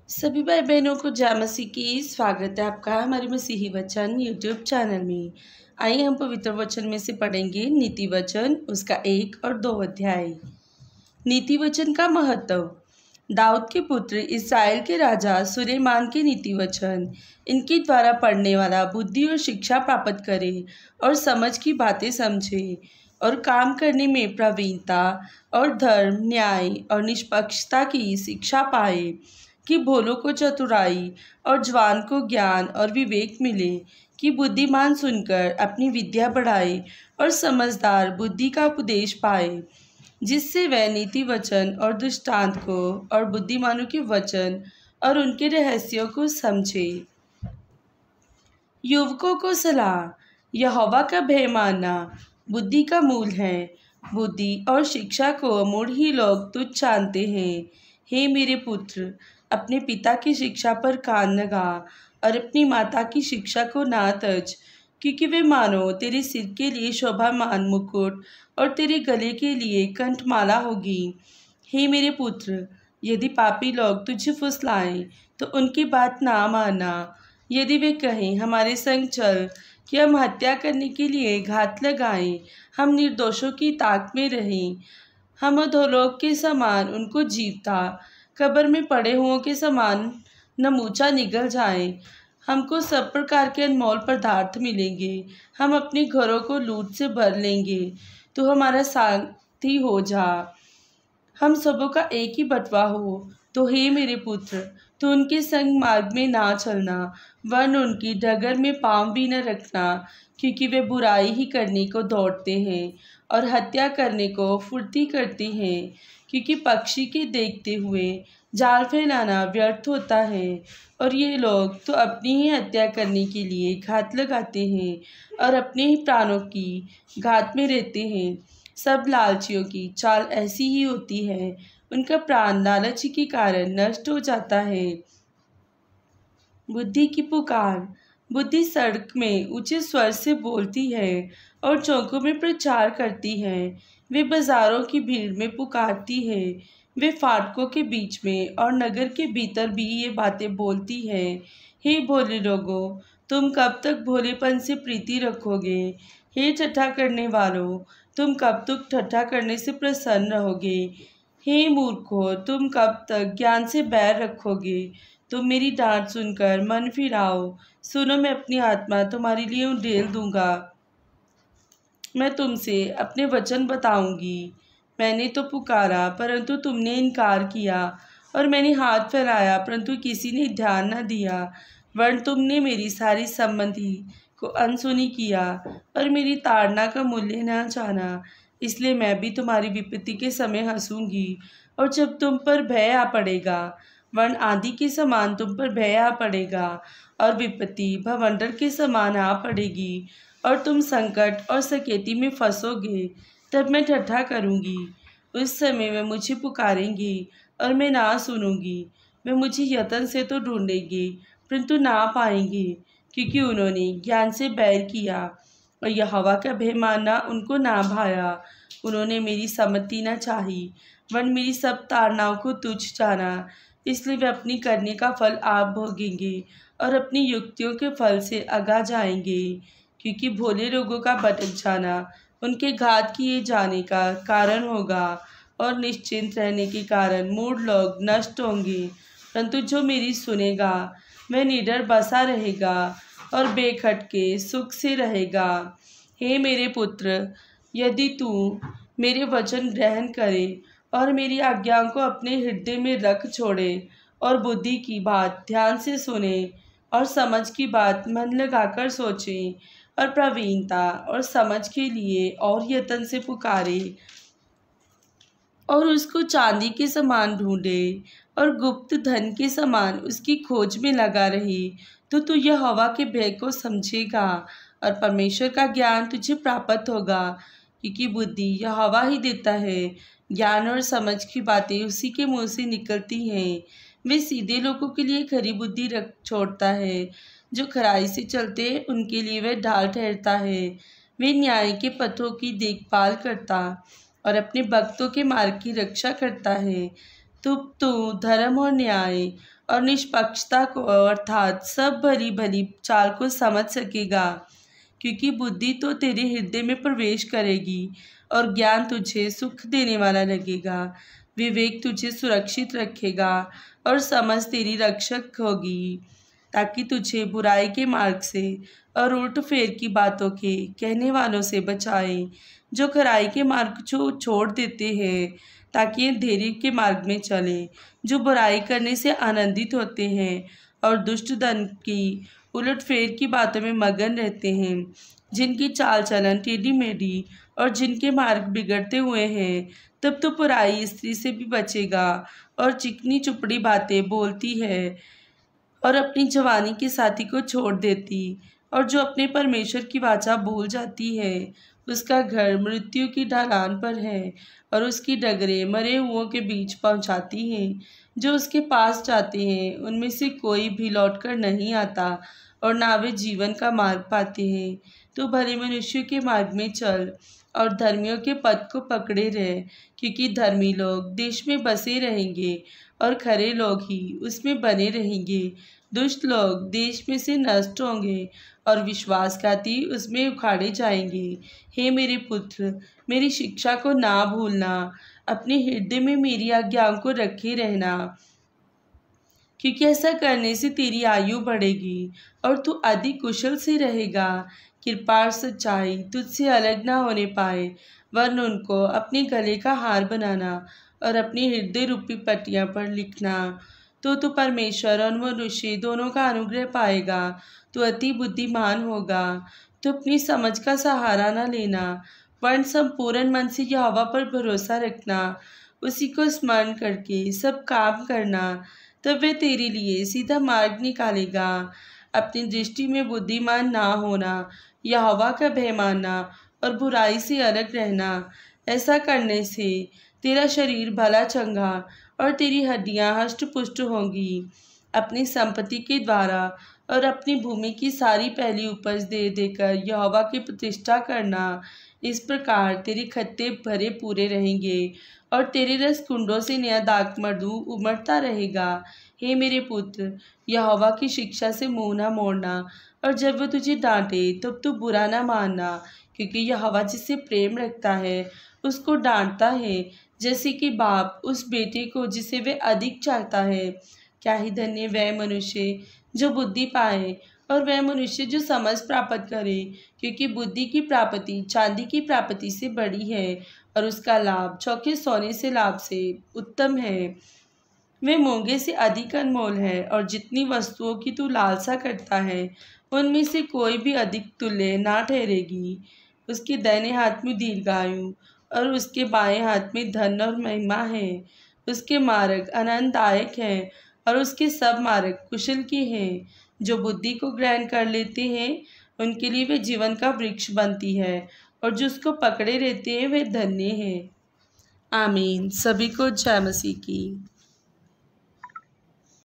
सभी भाई बहनों को जय मसीह की स्वागत है आपका हमारे मसीही वचन यूट्यूब चैनल में। आइए हम पवित्र वचन में से पढ़ेंगे नीति वचन उसका 1 और 2 अध्याय। नीति वचन का महत्व। दाऊद के पुत्र इस्राएल के राजा सुलेमान के नीति वचन। इनके द्वारा पढ़ने वाला बुद्धि और शिक्षा प्राप्त करे और समझ की बातें समझे और काम करने में प्रवीणता और धर्म, न्याय और निष्पक्षता की शिक्षा पाए कि भोलों को चतुराई और जवान को ज्ञान और विवेक मिले, कि बुद्धिमान सुनकर अपनी विद्या बढ़ाए और समझदार बुद्धि का उपदेश पाए, जिससे वह नीति वचन और दृष्टांत को और बुद्धिमानों के वचन और उनके रहस्यों को समझे। युवकों को सलाह। यहोवा का भय मानना बुद्धि का मूल है। बुद्धि और शिक्षा को मूढ़ ही लोग तुच्छ जानते हैं। हे मेरे पुत्र, अपने पिता की शिक्षा पर कान लगा और अपनी माता की शिक्षा को ना तज, क्योंकि वे मानो तेरे सिर के लिए शोभामान मुकुट और तेरे गले के लिए कंठमाला होगी। हे मेरे पुत्र, यदि पापी लोग तुझे फुसलाएं तो उनकी बात ना मानना। यदि वे कहें हमारे संग चल कि हम हत्या करने के लिए घात लगाएं, हम निर्दोषों की ताक में रहें, हम अधोलोक के समान उनको जीवता, कब्र में पड़े हुओं के समान नमूचा निगल जाएं, हमको सब प्रकार के अनमोल पदार्थ मिलेंगे, हम अपने घरों को लूट से भर लेंगे, तो हमारा साथी हो जा, हम सबों का एक ही बटवा हो। तो हे मेरे पुत्र, तो उनके संग मार्ग में ना चलना, वरन उनकी डगर में पाँव भी न रखना, क्योंकि वे बुराई ही करने को दौड़ते हैं और हत्या करने को फुर्ती करते हैं, क्योंकि पक्षी के देखते हुए जाल फैलाना व्यर्थ होता है। और ये लोग तो अपनी ही हत्या करने के लिए घात लगाते हैं और अपने ही प्राणों की घात में रहते हैं। सब लालचियों की चाल ऐसी ही होती है, उनका प्राण लालच के कारण नष्ट हो जाता है। बुद्धि की पुकार। बुद्धि सड़क में ऊंचे स्वर से बोलती है और चौकों में प्रचार करती है। वे बाजारों की भीड़ में पुकारती है, वे फाटकों के बीच में और नगर के भीतर भी ये बातें बोलती है। हे भोले लोगों, तुम कब तक भोलेपन से प्रीति रखोगे? हे ठट्ठा करने वालों, तुम कब तक ठट्ठा करने से प्रसन्न रहोगे? हे मूर्खों, तुम कब तक ज्ञान से बैर रखोगे? तुम मेरी डांट सुनकर मन फिराओ। सुनो, मैं अपनी आत्मा तुम्हारे लिए उंडेल दूंगा। मैं तुमसे अपने वचन बताऊंगी। मैंने तो पुकारा परंतु तुमने इनकार किया, और मैंने हाथ फैलाया परंतु किसी ने ध्यान न दिया। वरन तुमने मेरी सारी संबंधी को अनसुनी किया और मेरी ताड़ना का मूल्य न जाना। इसलिए मैं भी तुम्हारी विपत्ति के समय हंसूंगी, और जब तुम पर भय आ पड़ेगा, वरन आंधी के समान तुम पर भय आ पड़ेगा और विपत्ति भवंडर के समान आ पड़ेगी, और तुम संकट और सकेती में फंसोगे। तब मैं ठट्ठा करूँगी। उस समय वे मुझे पुकारेंगी और मैं ना सुनूंगी। वे मुझे यत्न से तो ढूंढेंगे परंतु ना पाएंगे, क्योंकि उन्होंने ज्ञान से बैर किया और यहोवा का भय मानना उनको ना भाया। उन्होंने मेरी सम्मति न चाही, वरन मेरी सब ताड़नाओं को तुच्छ जाना। इसलिए वे अपनी करने का फल आप भोगेंगे और अपनी युक्तियों के फल से आगा जाएंगे, क्योंकि भोले लोगों का भटक जाना उनके घात किए जाने का कारण होगा, और निश्चिंत रहने के कारण मूढ़ लोग नष्ट होंगे। परंतु जो मेरी सुनेगा वह निडर बसा रहेगा और बेखटके सुख से रहेगा। हे मेरे पुत्र, यदि तू मेरे वचन ग्रहण करे और मेरी आज्ञाओं को अपने हृदय में रख छोड़े और बुद्धि की बात ध्यान से सुने और समझ की बात मन लगाकर सोचे और प्रवीणता और समझ के लिए और यत्न से पुकारे और उसको चांदी के समान ढूंढे और गुप्त धन के समान उसकी खोज में लगा रहे, तो तू यहोवा के भय को समझेगा और परमेश्वर का ज्ञान तुझे प्राप्त होगा, क्योंकि बुद्धि यहोवा ही देता है। ज्ञान और समझ की बातें उसी के मुंह से निकलती हैं। वे सीधे लोगों के लिए खरी बुद्धि रख छोड़ता है, जो खराई से चलते हैं उनके लिए वह ढाल ठहरता है। वे न्याय के पथों की देखभाल करता और अपने भक्तों के मार्ग की रक्षा करता है। तो धर्म और न्याय और निष्पक्षता को अर्थात सब भली भली चाल को समझ सकेगा, क्योंकि बुद्धि तो तेरे हृदय में प्रवेश करेगी और ज्ञान तुझे सुख देने वाला लगेगा। विवेक तुझे सुरक्षित रखेगा और समझ तेरी रक्षक होगी, ताकि तुझे बुराई के मार्ग से और उल्ट फेर की बातों के कहने वालों से बचाए, जो खराई के मार्ग को छोड़ देते हैं ताकि अंधेरे के मार्ग में चले, जो बुराई करने से आनंदित होते हैं और दुष्ट धन की उलटफेर की बातों में मगन रहते हैं, जिनकी चाल चलन टेढ़ी मेढ़ी और जिनके मार्ग बिगड़ते हुए हैं। तब तो बुराई स्त्री से भी बचेगा और चिकनी चुपड़ी बातें बोलती है और अपनी जवानी के साथी को छोड़ देती, और जो अपने परमेश्वर की वाचा भूल जाती है, उसका घर मृत्यु की ढलान पर है और उसकी डगरें मरे हुओं के बीच पहुंचाती हैं। जो उसके पास जाते हैं उनमें से कोई भी लौटकर नहीं आता और ना वे जीवन का मार्ग पाते हैं। तो भले मनुष्य के मार्ग में चल और धर्मियों के पद को पकड़े रहे, क्योंकि धर्मी लोग देश में बसे रहेंगे और खरे लोग ही उसमें बने रहेंगे। दुष्ट लोग देश में से नष्ट होंगे और विश्वासघाती उसमें उखाड़े जाएंगे। हे मेरे पुत्र, मेरी शिक्षा को ना भूलना, अपने हृदय में मेरी आज्ञाओं को रखे रहना, क्योंकि ऐसा करने से तेरी आयु बढ़ेगी और तू अधिक कुशल से रहेगा। कृपा और सच्चाई तुझसे अलग ना होने पाए, वरन उनको अपने गले का हार बनाना और अपनी हृदय रूपी पट्टियां पर लिखना। तो तू परमेश्वर और मनुष्य दोनों का अनुग्रह पाएगा। तू अति बुद्धिमान होगा। तो अपनी समझ का सहारा न लेना, वरन संपूर्ण मन से यहोवा पर भरोसा रखना, उसी को स्मरण करके सब काम करना। तब वह तेरे लिए सीधा मार्ग निकालेगा। अपनी दृष्टि में बुद्धिमान ना होना, यहोवा का भय मानना और बुराई से अलग रहना। ऐसा करने से तेरा शरीर भला चंगा और तेरी हड्डियां हष्ट पुष्ट होंगी। अपनी संपत्ति के द्वारा और अपनी भूमि की सारी पहली उपज दे देकर यहोवा की प्रतिष्ठा करना। इस प्रकार तेरे खत्ते भरे पूरे रहेंगे और तेरे रस कुंडों से नया दाख मधु उमड़ता रहेगा। हे मेरे पुत्र, यहोवा की शिक्षा से मुँह न मोड़ना, और जब वह तुझे डांटे तब तू बुरा न मानना, क्योंकि यहोवा जिससे प्रेम रखता है उसको डांटता है, जैसे कि बाप उस बेटे को जिसे वह अधिक चाहता है। क्या ही धन्य वह मनुष्य जो बुद्धि पाए और वह मनुष्य जो समझ प्राप्त करे, क्योंकि बुद्धि की प्राप्ति चांदी की प्राप्ति से बड़ी है और उसका लाभ चौके सोने से लाभ से उत्तम है। वह मूंगे से अधिक अनमोल है, और जितनी वस्तुओं की तू लालसा करता है उनमें से कोई भी अधिक तुल्य ना ठहरेगी। उसके दाहिने हाथ में दीर्घायु और उसके बाएं हाथ में धन और महिमा है। उसके मार्ग आनंददायक हैं और उसके सब मार्ग कुशल के हैं। जो बुद्धि को ग्रहण कर लेते हैं उनके लिए वे जीवन का वृक्ष बनती है, और जो उसको पकड़े रहते हैं वे धन्य हैं। आमीन। सभी को जय मसीह की।